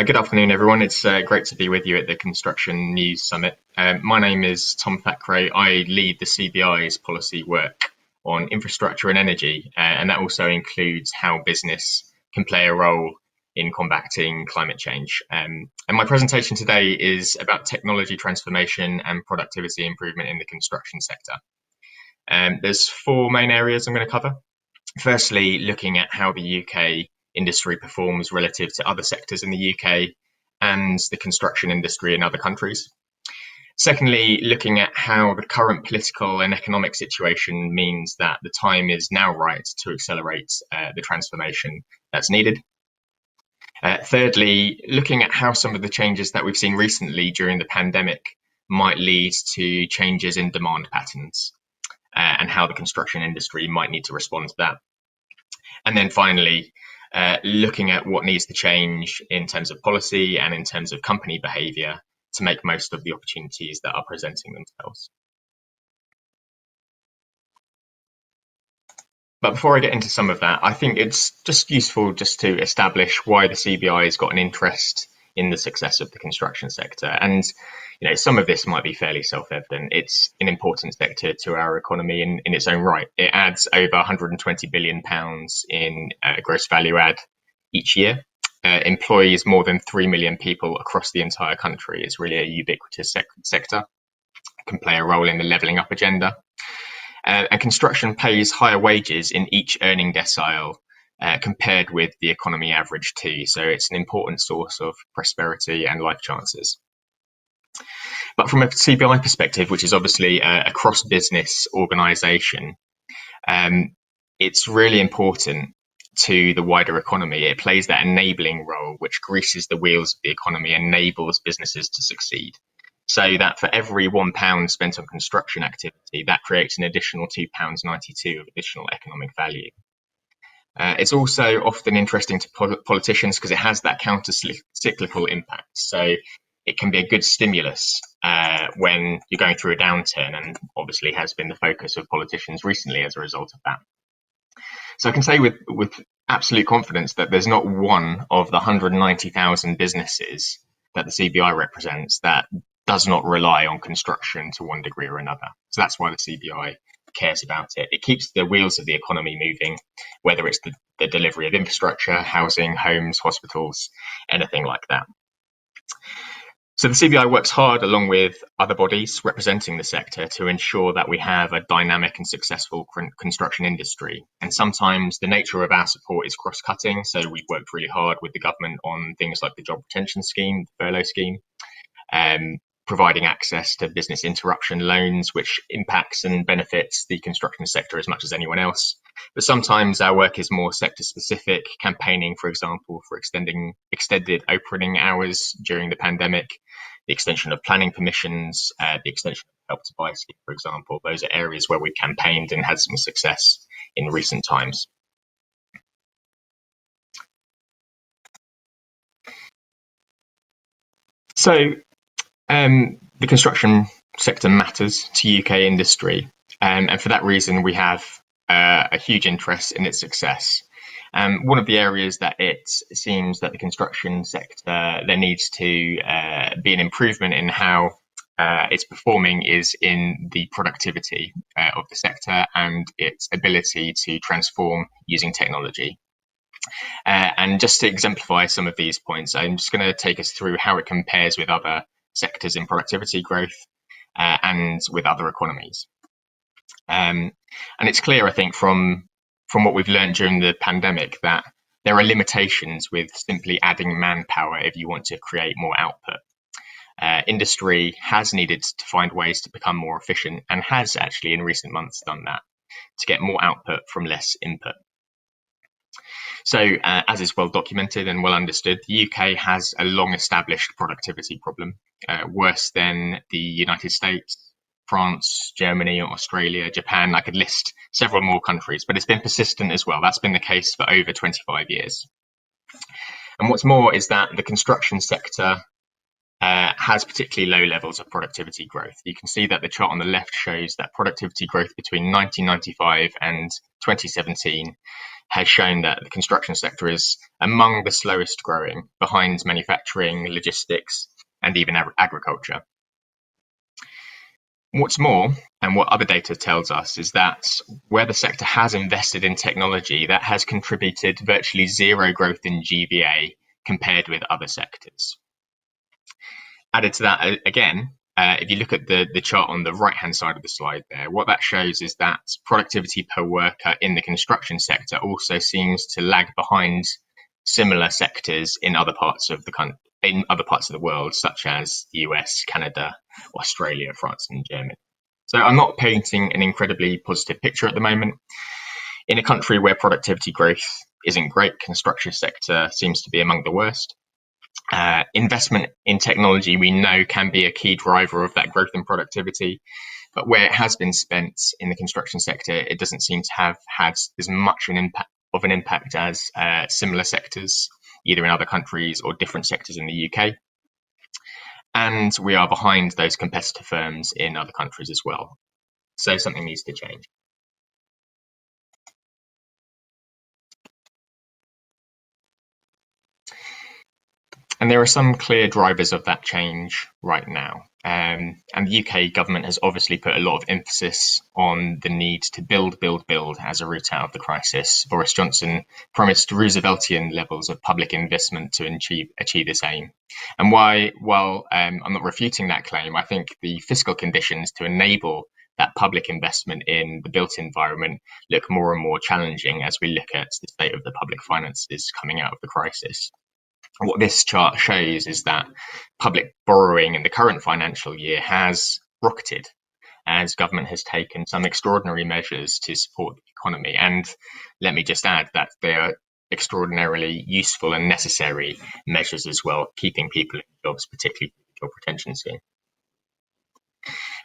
Good afternoon, everyone. It's great to be with you at the Construction News Summit. My name is Tom Thackray. I lead the CBI's policy work on infrastructure and energy, and that also includes how business can play a role in combating climate change. And my presentation today is about technology transformation and productivity improvement in the construction sector. There's four main areas I'm going to cover. Firstly, looking at how the UK industry performs relative to other sectors in the UK and the construction industry in other countries. Secondly, looking at how the current political and economic situation means that the time is now right to accelerate the transformation that's needed. Thirdly, looking at how some of the changes that we've seen recently during the pandemic might lead to changes in demand patterns and how the construction industry might need to respond to that. And then finally, looking at what needs to change in terms of policy and in terms of company behaviour to make most of the opportunities that are presenting themselves. But before I get into some of that, I think it's just useful just to establish why the CBI has got an interest in the success of the construction sector. And some of this might be fairly self-evident. It's an important sector to our economy in its own right. It adds over £120 billion in gross value add each year, employs more than 3 million people across the entire country. It's really a ubiquitous sector. It can play a role in the levelling up agenda. And construction pays higher wages in each earning decile compared with the economy average too. So it's an important source of prosperity and life chances. But from a CBI perspective, which is obviously a cross-business organisation, it's really important to the wider economy. It plays that enabling role, which greases the wheels of the economy, enables businesses to succeed. So that for every £1 spent on construction activity, that creates an additional £2.92 of additional economic value. It's also often interesting to politicians because it has that counter-cyclical impact. So it can be a good stimulus when you're going through a downturn, and obviously has been the focus of politicians recently as a result of that. So I can say with absolute confidence that there's not one of the 190,000 businesses that the CBI represents that does not rely on construction to one degree or another. So that's why the CBI cares about it. It keeps the wheels of the economy moving, whether it's the delivery of infrastructure, housing, homes, hospitals, anything like that. So the CBI works hard along with other bodies representing the sector to ensure that we have a dynamic and successful construction industry. And sometimes the nature of our support is cross-cutting. So we've worked really hard with the government on things like the job retention scheme, the furlough scheme, providing access to business interruption loans, which impacts and benefits the construction sector as much as anyone else. But sometimes our work is more sector specific, campaigning, for example, for extended opening hours during the pandemic, the extension of planning permissions, the extension of Help to Buy scheme, for example. Those are areas where we've campaigned and had some success in recent times. So the construction sector matters to UK industry, and for that reason we have a huge interest in its success. One of the areas that it seems that the construction sector there needs to be an improvement in how it's performing is in the productivity of the sector and its ability to transform using technology. And just to exemplify some of these points, I'm just going to take us through how it compares with other sectors in productivity growth and with other economies. And it's clear, I think, from what we've learned during the pandemic that there are limitations with simply adding manpower if you want to create more output. Industry has needed to find ways to become more efficient and has actually in recent months done that to get more output from less input. So as is well documented and well understood, the UK has a long established productivity problem, worse than the United States, France, Germany, Australia, Japan. I could list several more countries, but it's been persistent as well. That's been the case for over 25 years. And what's more is that the construction sector has particularly low levels of productivity growth. You can see that the chart on the left shows that productivity growth between 1995 and 2017 has shown that the construction sector is among the slowest growing, behind manufacturing, logistics, and even agriculture. What's more, and what other data tells us, is that where the sector has invested in technology, that has contributed virtually zero growth in GVA compared with other sectors. Added to that, again, if you look at the chart on the right-hand side of the slide there, what that shows is that productivity per worker in the construction sector also seems to lag behind similar sectors in other parts of the world, such as the US, Canada, Australia, France, and Germany. So I'm not painting an incredibly positive picture at the moment. In a country where productivity growth isn't great, construction sector seems to be among the worst. Investment in technology, we know, can be a key driver of that growth in productivity, but where it has been spent in the construction sector, it doesn't seem to have had as much an impact as similar sectors, either in other countries or different sectors in the UK. And we are behind those competitor firms in other countries as well. So something needs to change. And there are some clear drivers of that change right now. And the UK government has obviously put a lot of emphasis on the need to build as a route out of the crisis. Boris Johnson promised Rooseveltian levels of public investment to achieve this aim. And while I'm not refuting that claim, I think the fiscal conditions to enable that public investment in the built environment look more and more challenging as we look at the state of the public finances coming out of the crisis. What this chart shows is that public borrowing in the current financial year has rocketed as government has taken some extraordinary measures to support the economy. And let me just add that they are extraordinarily useful and necessary measures as well, keeping people in jobs, particularly the job retention scheme.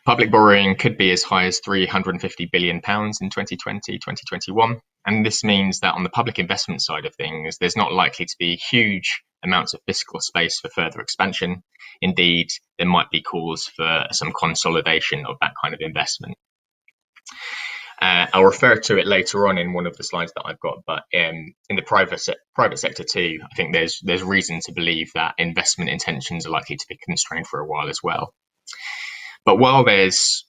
Public borrowing could be as high as £350 billion in 2020, 2021. And this means that on the public investment side of things, there's not likely to be huge amounts of fiscal space for further expansion. Indeed, there might be calls for some consolidation of that kind of investment. I'll refer to it later on in one of the slides that I've got, but in the private sector too, I think there's reason to believe that investment intentions are likely to be constrained for a while as well. But while there's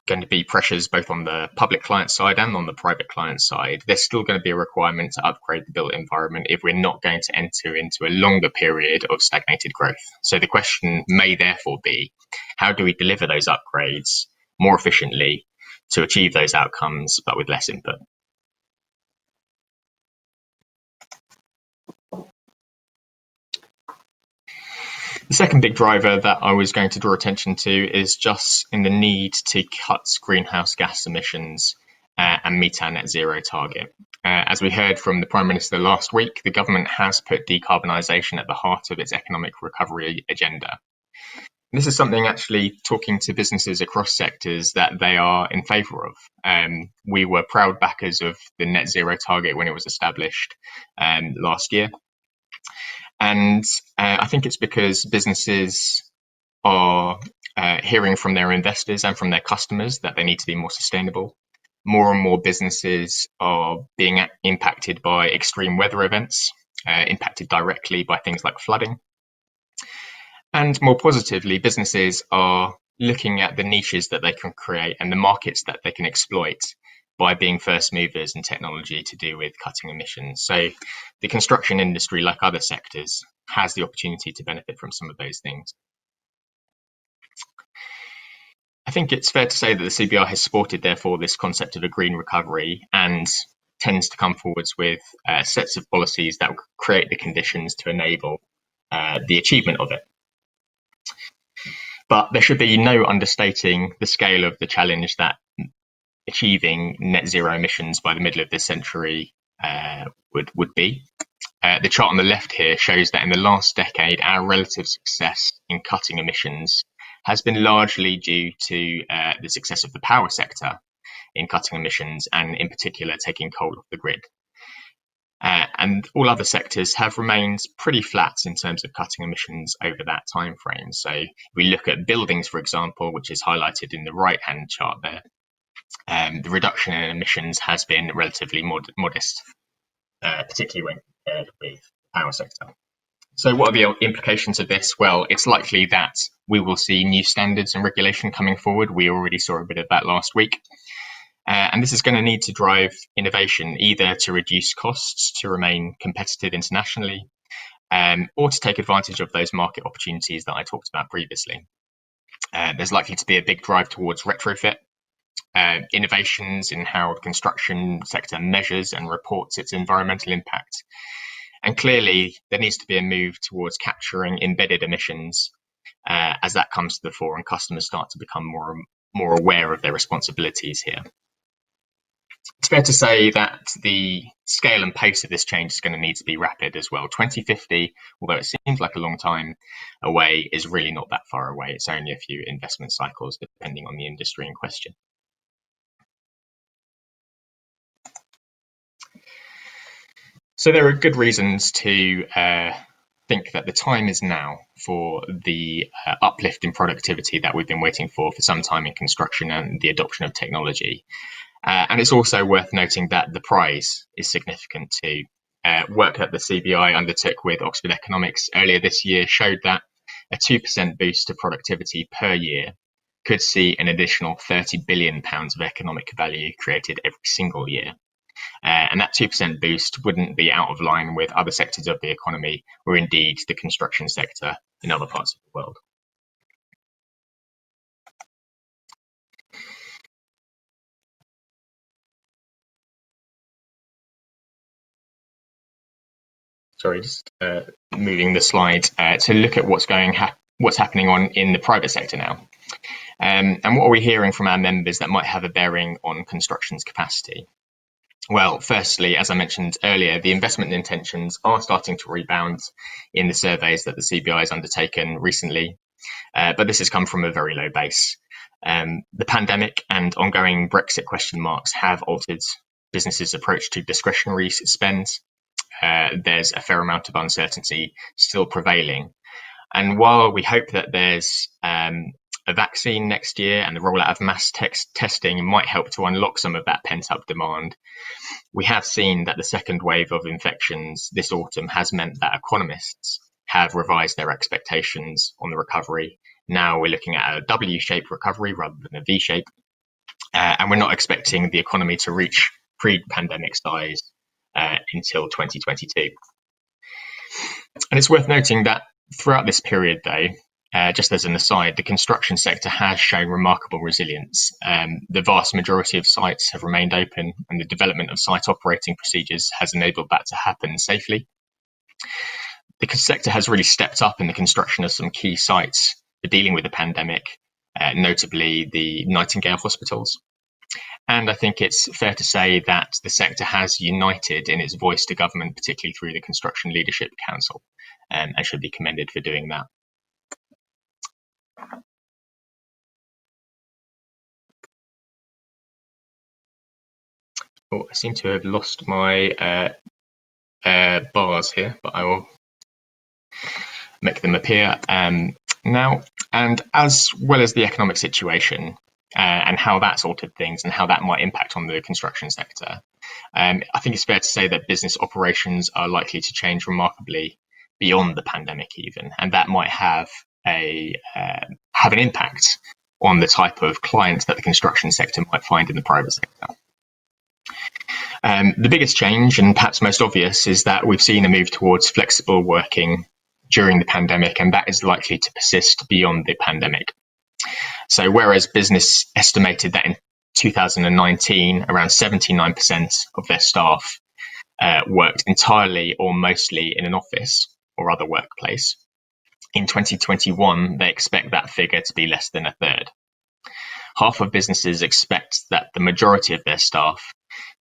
going to be pressures both on the public client side and on the private client side, there's still going to be a requirement to upgrade the built environment if we're not going to enter into a longer period of stagnated growth. So the question may therefore be, how do we deliver those upgrades more efficiently to achieve those outcomes, but with less input? The second big driver that I was going to draw attention to is just in the need to cut greenhouse gas emissions and meet our net zero target. As we heard from the Prime Minister last week, the government has put decarbonisation at the heart of its economic recovery agenda. This is something, actually, talking to businesses across sectors, that they are in favour of. We were proud backers of the net zero target when it was established last year. And I think it's because businesses are hearing from their investors and from their customers that they need to be more sustainable. More and more businesses are being impacted by extreme weather events, impacted directly by things like flooding. And more positively, businesses are looking at the niches that they can create and the markets that they can exploit by being first movers in technology to do with cutting emissions. So the construction industry, like other sectors, has the opportunity to benefit from some of those things. I think it's fair to say that the CBI has supported, therefore, this concept of a green recovery and tends to come forwards with sets of policies that will create the conditions to enable the achievement of it. But there should be no understating the scale of the challenge that achieving net zero emissions by the middle of this century would be. The chart on the left here shows that in the last decade, our relative success in cutting emissions has been largely due to the success of the power sector in cutting emissions, and in particular taking coal off the grid. And all other sectors have remained pretty flat in terms of cutting emissions over that time frame. So if we look at buildings, for example, which is highlighted in the right-hand chart there, The reduction in emissions has been relatively modest, particularly when compared with the power sector. So what are the implications of this? Well, it's likely that we will see new standards and regulation coming forward. We already saw a bit of that last week. And this is going to need to drive innovation, either to reduce costs to remain competitive internationally, or to take advantage of those market opportunities that I talked about previously. There's likely to be a big drive towards retrofit, innovations in how the construction sector measures and reports its environmental impact. And clearly, there needs to be a move towards capturing embedded emissions as that comes to the fore and customers start to become more aware of their responsibilities here. It's fair to say that the scale and pace of this change is going to need to be rapid as well. 2050, although it seems like a long time away, is really not that far away. It's only a few investment cycles, depending on the industry in question. So there are good reasons to think that the time is now for the uplift in productivity that we've been waiting for some time in construction and the adoption of technology. And it's also worth noting that the prize is significant too. Work that the CBI undertook with Oxford Economics earlier this year showed that a 2% boost to productivity per year could see an additional £30 billion of economic value created every single year. And that 2% boost wouldn't be out of line with other sectors of the economy, or indeed the construction sector in other parts of the world. Sorry, just moving the slide to look at what's happening in the private sector now. And what are we hearing from our members that might have a bearing on construction's capacity? Well, firstly, as I mentioned earlier, the investment intentions are starting to rebound in the surveys that the CBI has undertaken recently, but this has come from a very low base. The pandemic and ongoing Brexit question marks have altered businesses' approach to discretionary spend. There's a fair amount of uncertainty still prevailing. And while we hope that there's a vaccine next year and the rollout of mass testing might help to unlock some of that pent-up demand, we have seen that the second wave of infections this autumn has meant that economists have revised their expectations on the recovery. Now we're looking at a W-shaped recovery rather than a V-shape, and we're not expecting the economy to reach pre-pandemic size until 2022. And it's worth noting that throughout this period, though, just as an aside, the construction sector has shown remarkable resilience. The vast majority of sites have remained open, and the development of site operating procedures has enabled that to happen safely. The sector has really stepped up in the construction of some key sites for dealing with the pandemic, notably the Nightingale hospitals. And I think it's fair to say that the sector has united in its voice to government, particularly through the Construction Leadership Council, and should be commended for doing that. Oh, I seem to have lost my bars here, but I will make them appear now. And as well as the economic situation and how that's altered things and how that might impact on the construction sector, I think it's fair to say that business operations are likely to change remarkably beyond the pandemic even, and that might have an impact on the type of clients that the construction sector might find in the private sector. The biggest change, and perhaps most obvious, is that we've seen a move towards flexible working during the pandemic, and that is likely to persist beyond the pandemic. So whereas business estimated that in 2019, around 79% of their staff worked entirely or mostly in an office or other workplace, in 2021, they expect that figure to be less than a third. Half of businesses expect that the majority of their staff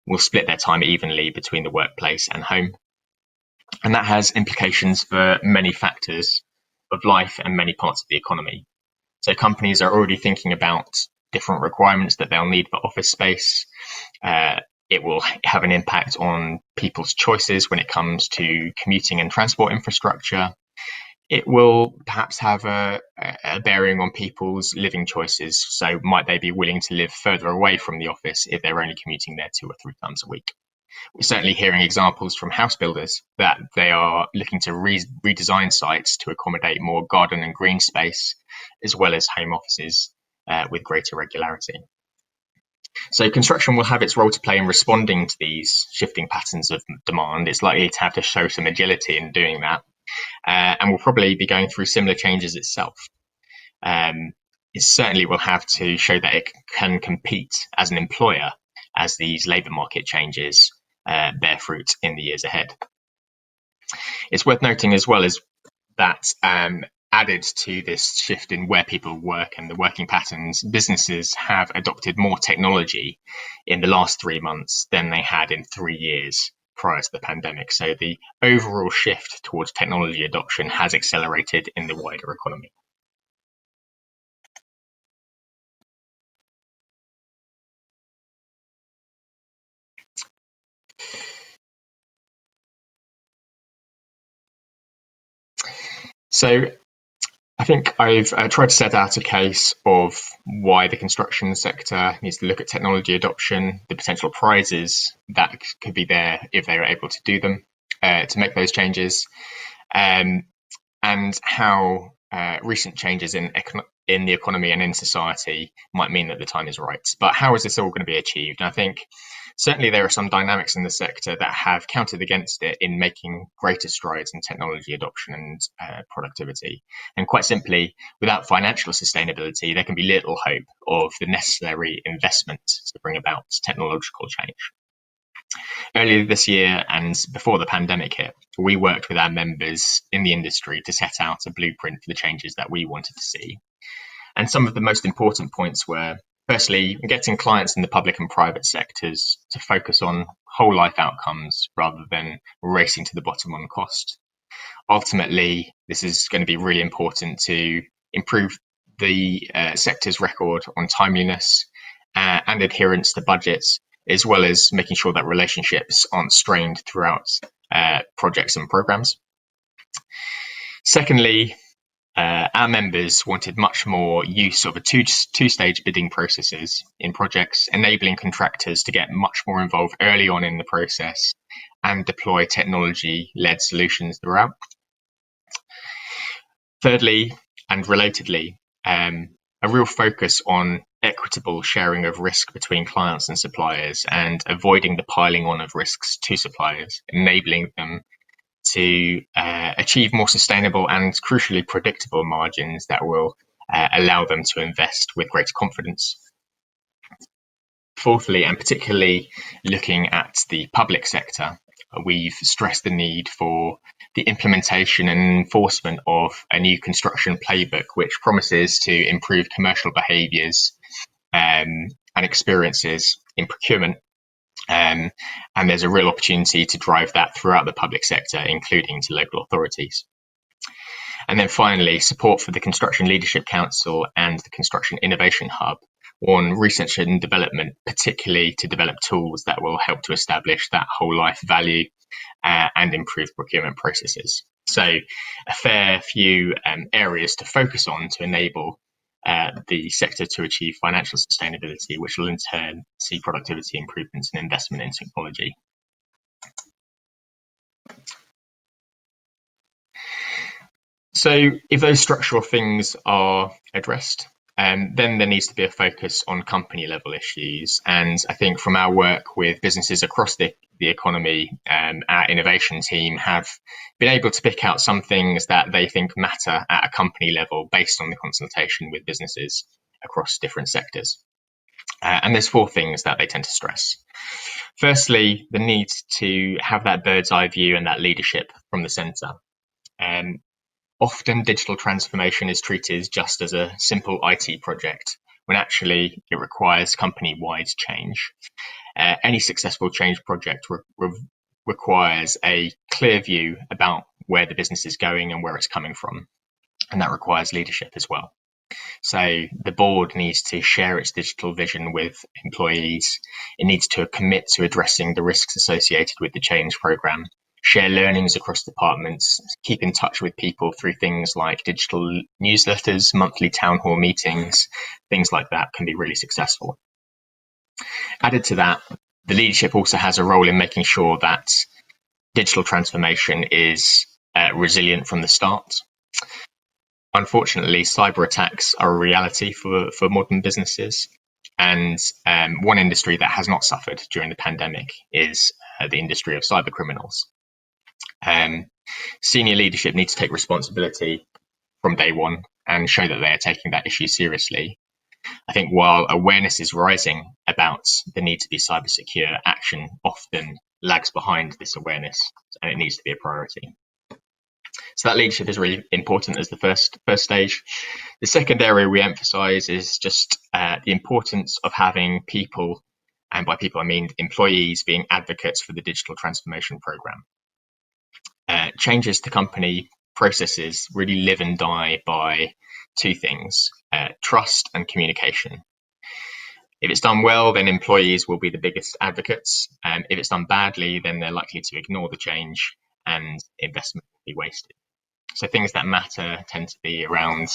will split their time evenly between the workplace and home. And that has implications for many factors of life and many parts of the economy. So companies are already thinking about different requirements that they'll need for office space. It will have an impact on people's choices when it comes to commuting and transport infrastructure. It will perhaps have a bearing on people's living choices. So might they be willing to live further away from the office if they're only commuting there 2 or 3 times a week? We're certainly hearing examples from house builders that they are looking to redesign sites to accommodate more garden and green space, as well as home offices with greater regularity. So construction will have its role to play in responding to these shifting patterns of demand. It's likely to have to show some agility in doing that, and will probably be going through similar changes itself. Um, it certainly will have to show that it can compete as an employer as these labour market changes bear fruit in the years ahead. It's worth noting as well as that added to this shift in where people work and the working patterns, businesses have adopted more technology in the last 3 months than they had in 3 years prior to the pandemic. So the overall shift towards technology adoption has accelerated in the wider economy. So I think I've tried to set out a case of why the construction sector needs to look at technology adoption, the potential prizes that could be there if they are able to do them, to make those changes, and how recent changes in the economy and in society might mean that the time is right. But how is this all going to be achieved? And I think certainly there are some dynamics in the sector that have counted against it in making greater strides in technology adoption and productivity. And quite simply, without financial sustainability, there can be little hope of the necessary investment to bring about technological change. Earlier this year and before the pandemic hit, we worked with our members in the industry to set out a blueprint for the changes that we wanted to see. And some of the most important points were, firstly, getting clients in the public and private sectors to focus on whole life outcomes rather than racing to the bottom on cost. Ultimately, this is going to be really important to improve the sector's record on timeliness and adherence to budgets, as well as making sure that relationships aren't strained throughout projects and programs. Secondly, our members wanted much more use of a two-stage bidding processes in projects, enabling contractors to get much more involved early on in the process and deploy technology-led solutions throughout. Thirdly, and relatedly, a real focus on equitable sharing of risk between clients and suppliers and avoiding the piling on of risks to suppliers, enabling them to achieve more sustainable and crucially predictable margins that will allow them to invest with greater confidence. Fourthly, and particularly looking at the public sector, we've stressed the need for the implementation and enforcement of a new construction playbook, which promises to improve commercial behaviours and experiences in procurement. And there's a real opportunity to drive that throughout the public sector, including to local authorities. And then finally, support for the Construction Leadership Council and the Construction Innovation Hub on research and development, particularly to develop tools that will help to establish that whole life value and improve procurement processes. So a fair few areas to focus on to enable the sector to achieve financial sustainability, which will in turn see productivity improvements and investment in technology. So if those structural things are addressed, then there needs to be a focus on company level issues. And I think from our work with businesses across the economy, our innovation team have been able to pick out some things that they think matter at a company level based on the consultation with businesses across different sectors. And there's 4 things that they tend to stress. Firstly, the need to have that bird's eye view and that leadership from the centre. Often digital transformation is treated just as a simple IT project, when actually it requires company-wide change. Any successful change project requires a clear view about where the business is going and where it's coming from, and that requires leadership as well. So the board needs to share its digital vision with employees. It needs to commit to addressing the risks associated with the change programme, share learnings across departments, keep in touch with people through things like digital newsletters, monthly town hall meetings, things like that can be really successful. Added to that, the leadership also has a role in making sure that digital transformation is resilient from the start. Unfortunately, cyber attacks are a reality for modern businesses. And one industry that has not suffered during the pandemic is the industry of cyber criminals. Senior leadership needs to take responsibility from day one and show that they are taking that issue seriously. I think while awareness is rising about the need to be cyber secure, action often lags behind this awareness, and it needs to be a priority. So that leadership is really important as the first stage. The second area we emphasize is just the importance of having people, and by people I mean employees, being advocates for the digital transformation program. Changes to company processes really live and die by two things, trust and communication. If it's done well, then employees will be the biggest advocates. If it's done badly, then they're likely to ignore the change and investment will be wasted. So things that matter tend to be around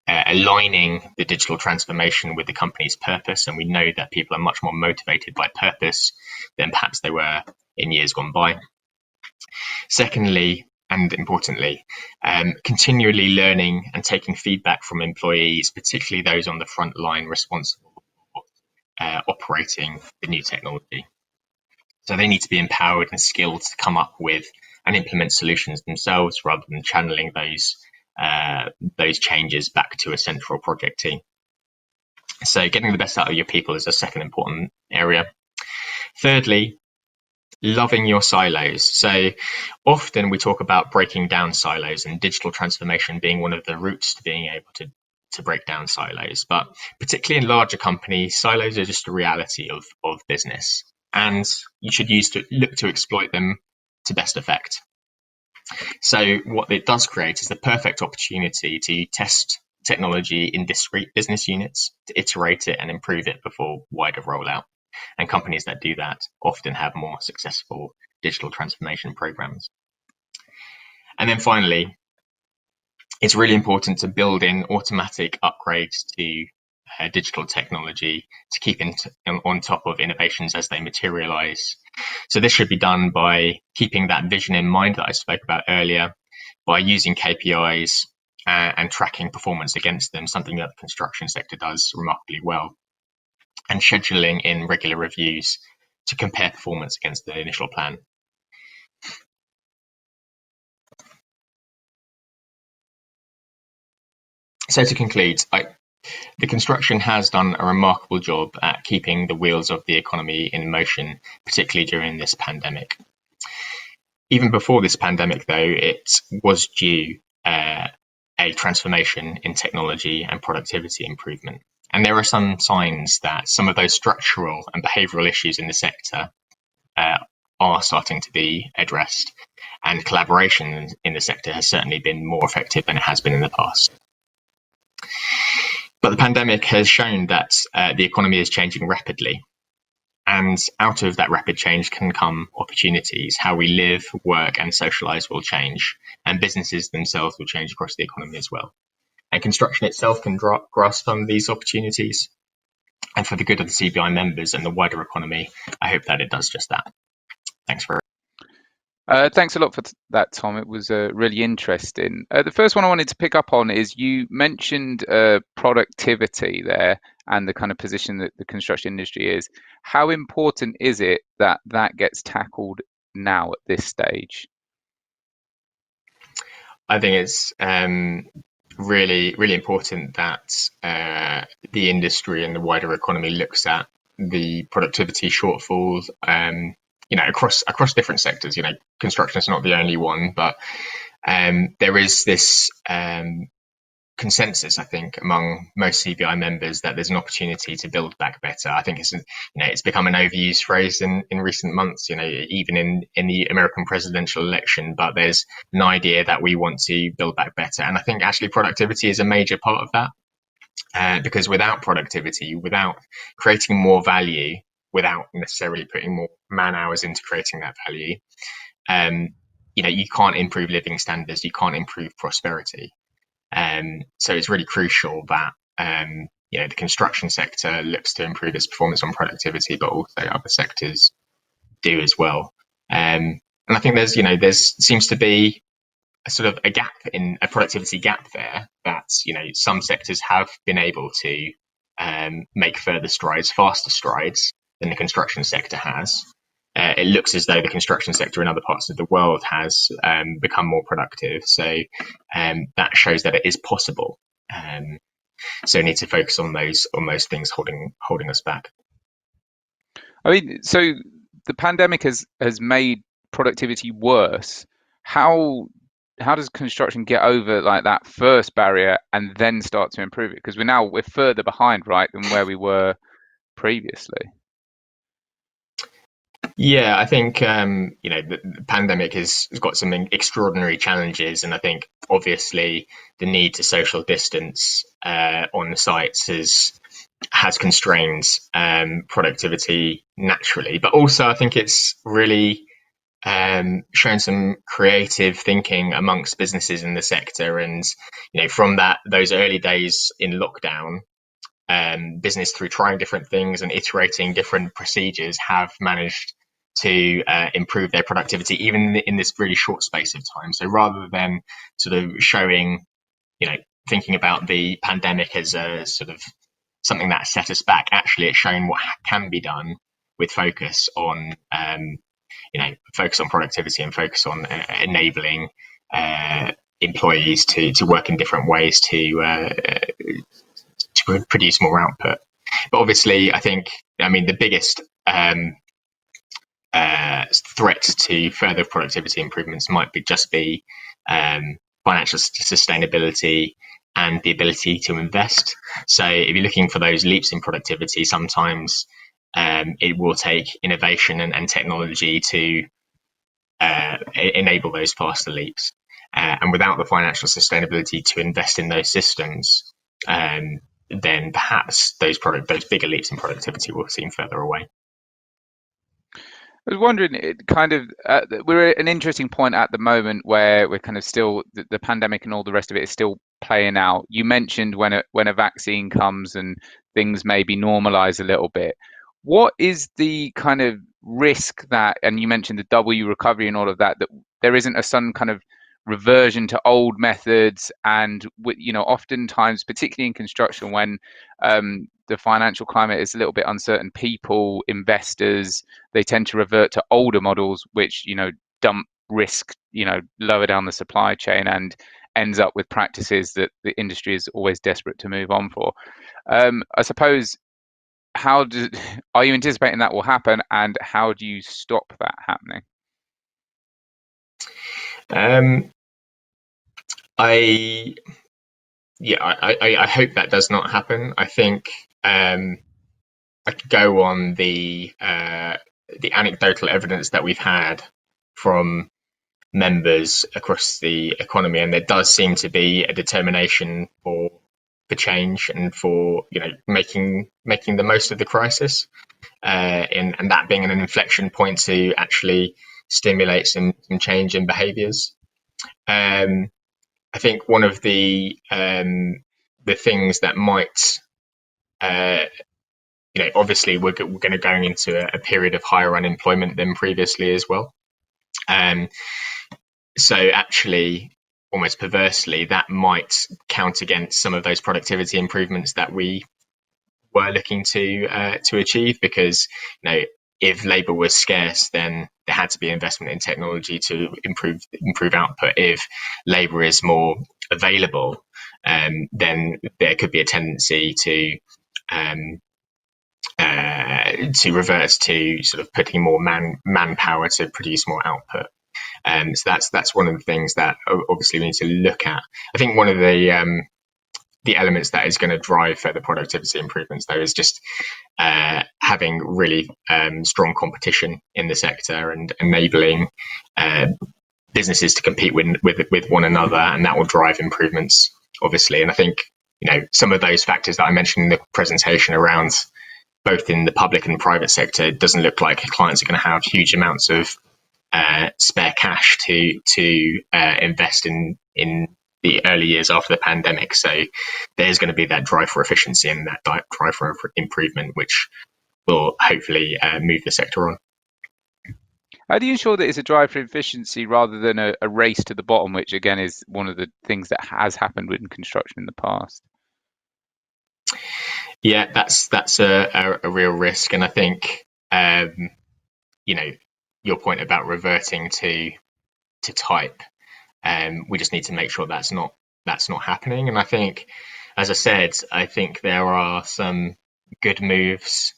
aligning the digital transformation with the company's purpose. And we know that people are much more motivated by purpose than perhaps they were in years gone by. Secondly, and importantly, continually learning and taking feedback from employees, particularly those on the front line responsible for operating the new technology. So they need to be empowered and skilled to come up with and implement solutions themselves rather than channeling those changes back to a central project team. So getting the best out of your people is a second important area. Thirdly, loving your silos. So often we talk about breaking down silos and digital transformation being one of the routes to being able to break down silos. But particularly in larger companies, silos are just a reality of business, and you should look to exploit them to best effect. So what it does create is the perfect opportunity to test technology in discrete business units, to iterate it and improve it before wider rollout. And companies that do that often have more successful digital transformation programs. And then finally, it's really important to build in automatic upgrades to digital technology to keep on top of innovations as they materialize. So this should be done by keeping that vision in mind that I spoke about earlier, by using KPIs and tracking performance against them, something that the construction sector does remarkably well, and scheduling in regular reviews to compare performance against the initial plan. So to conclude, the construction has done a remarkable job at keeping the wheels of the economy in motion, particularly during this pandemic. Even before this pandemic, though, it was due a transformation in technology and productivity improvement. And there are some signs that some of those structural and behavioural issues in the sector are starting to be addressed, and collaboration in the sector has certainly been more effective than it has been in the past. But the pandemic has shown that the economy is changing rapidly, and out of that rapid change can come opportunities. How we live, work and socialise will change, and businesses themselves will change across the economy as well. And construction itself can grasp some of these opportunities. And for the good of the CBI members and the wider economy, I hope that it does just that. Thanks very much. Thanks a lot for that, Tom. It was really interesting. The first one I wanted to pick up on is you mentioned productivity there and the kind of position that the construction industry is. How important is it that that gets tackled now at this stage? I think it's really, really important that the industry and the wider economy looks at the productivity shortfalls, across different sectors. Construction is not the only one, but there is this consensus, I think, among most CBI members that there's an opportunity to build back better. I think it's become an overused phrase in recent months, even in the American presidential election, but there's an idea that we want to build back better. And I think actually productivity is a major part of that, because without productivity, without creating more value, without necessarily putting more man hours into creating that value, you can't improve living standards, you can't improve prosperity. So it's really crucial that the construction sector looks to improve its performance on productivity, but also other sectors do as well. And I think there's seems to be a sort of a productivity gap there that some sectors have been able to make further strides, faster strides than the construction sector has. It looks as though the construction sector in other parts of the world has become more productive. So that shows that it is possible. So we need to focus on those things holding us back. I mean, so the pandemic has made productivity worse. How does construction get over like that first barrier and then start to improve it? Because we're further behind, right, than where we were previously. Yeah, I think the pandemic has got some extraordinary challenges, and I think obviously the need to social distance on the sites has constrained productivity naturally, but also I think it's really shown some creative thinking amongst businesses in the sector, and from those early days in lockdown, business through trying different things and iterating different procedures have managed to improve their productivity even in this really short space of time. So rather than sort of showing, thinking about the pandemic as a sort of something that set us back, actually it's shown what can be done with focus on productivity and focus on enabling employees to work in different ways to produce more output. But obviously, the biggest threat to further productivity improvements might be financial sustainability and the ability to invest. So if you're looking for those leaps in productivity, sometimes it will take innovation and technology to enable those faster leaps. And without the financial sustainability to invest in those systems, then perhaps those bigger leaps in productivity will seem further away. I was wondering, it kind of we're at an interesting point at the moment where we're kind of still the pandemic and all the rest of it is still playing out. You mentioned when a vaccine comes and things maybe normalize a little bit. What is the kind of risk that, and you mentioned the W recovery and all of that, that there isn't a sudden kind of reversion to old methods, and oftentimes, particularly in construction, when the financial climate is a little bit uncertain, people, investors, they tend to revert to older models, which dump risk, lower down the supply chain, and ends up with practices that the industry is always desperate to move on for. I suppose, are you anticipating that will happen, and how do you stop that happening? I I hope that does not happen. I think I could go on the anecdotal evidence that we've had from members across the economy, and there does seem to be a determination for change and for making the most of the crisis, and that being an inflection point to actually stimulate some change in behaviours. I think one of the things that might obviously we're going to going into a period of higher unemployment than previously as well. So actually, almost perversely, that might count against some of those productivity improvements that we were looking to achieve, because if labour was scarce, then there had to be investment in technology to improve output. If labour is more available, then there could be a tendency to revert to sort of putting more manpower to produce more output. So that's one of the things that obviously we need to look at. I think one of the elements that is going to drive further productivity improvements, though, is just having really strong competition in the sector and enabling businesses to compete with one another, and that will drive improvements, obviously. And I think some of those factors that I mentioned in the presentation around both in the public and private sector, it doesn't look like clients are going to have huge amounts of spare cash to invest in the early years after the pandemic. So there's going to be that drive for efficiency and that drive for improvement, which will hopefully move the sector on. How do you ensure that it's a drive for efficiency rather than a race to the bottom, which again is one of the things that has happened within construction in the past? Yeah, that's a real risk, and I think you know your point about reverting to type. We just need to make sure that's not happening. And I think, as I said, I think there are some good moves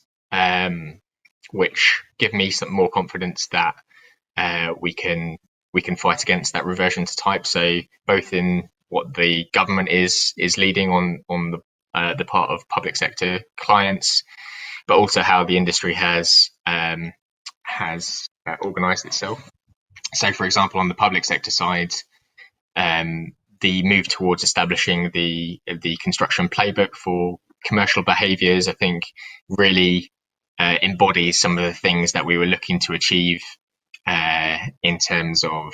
which give me some more confidence that we can fight against that reversion to type. So both in what the government is leading on the part of public sector clients, but also how the industry has organised itself. So, for example, on the public sector side, the move towards establishing the construction playbook for commercial behaviours, I think, really embodies some of the things that we were looking to achieve in terms of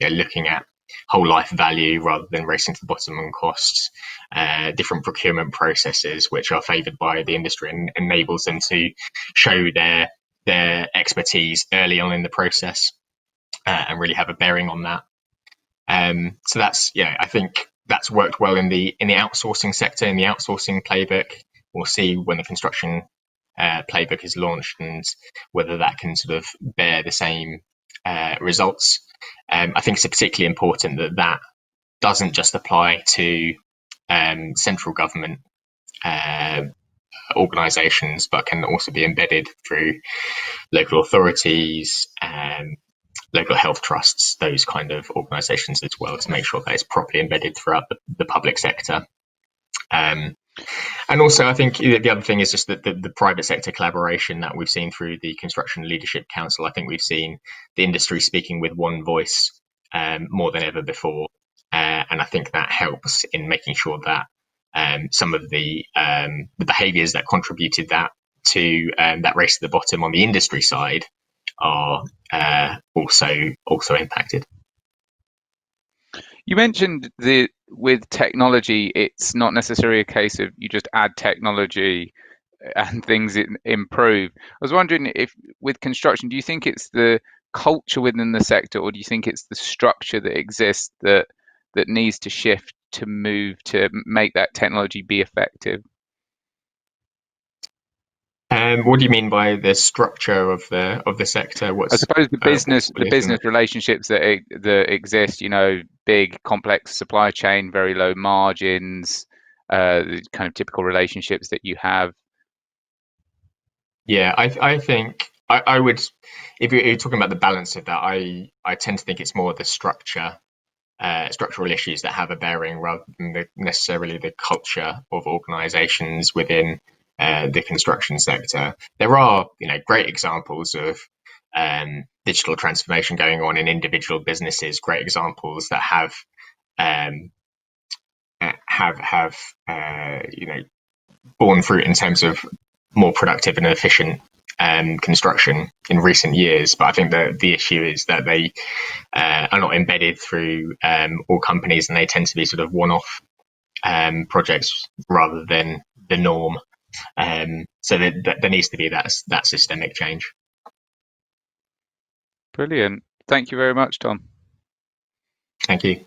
looking at whole life value rather than racing to the bottom on costs, different procurement processes which are favoured by the industry and enables them to show their expertise early on in the process and really have a bearing on that. So that's, I think that's worked well in the outsourcing sector, in the outsourcing playbook. We'll see when the construction playbook is launched and whether that can sort of bear the same results. I think it's particularly important that that doesn't just apply to central government organisations, but can also be embedded through local authorities, local health trusts, those kind of organisations as well, to make sure that it's properly embedded throughout the public sector. And also, I think the other thing is just that the private sector collaboration that we've seen through the Construction Leadership Council. I think we've seen the industry speaking with one voice more than ever before. And I think that helps in making sure that some of the behaviours that contributed that to that race to the bottom on the industry side are also impacted. You mentioned with technology, it's not necessarily a case of you just add technology and things improve. I was wondering if with construction, do you think it's the culture within the sector, or do you think it's the structure that exists that needs to shift to move to make that technology be effective? What do you mean by the structure of the sector? I suppose What the are you looking business at? relationships that exist, big complex supply chain, very low margins, the kind of typical relationships that you have. Yeah, I think I would, if you're talking about the balance of that, I tend to think it's more the structural issues that have a bearing rather than necessarily the culture of organisations within the construction sector. There are, great examples of digital transformation going on in individual businesses. Great examples that um, have borne fruit in terms of more productive and efficient construction in recent years. But I think the issue is that they are not embedded through all companies, and they tend to be sort of one-off projects rather than the norm. So there needs to be that systemic change. Brilliant. Thank you very much, Tom. Thank you.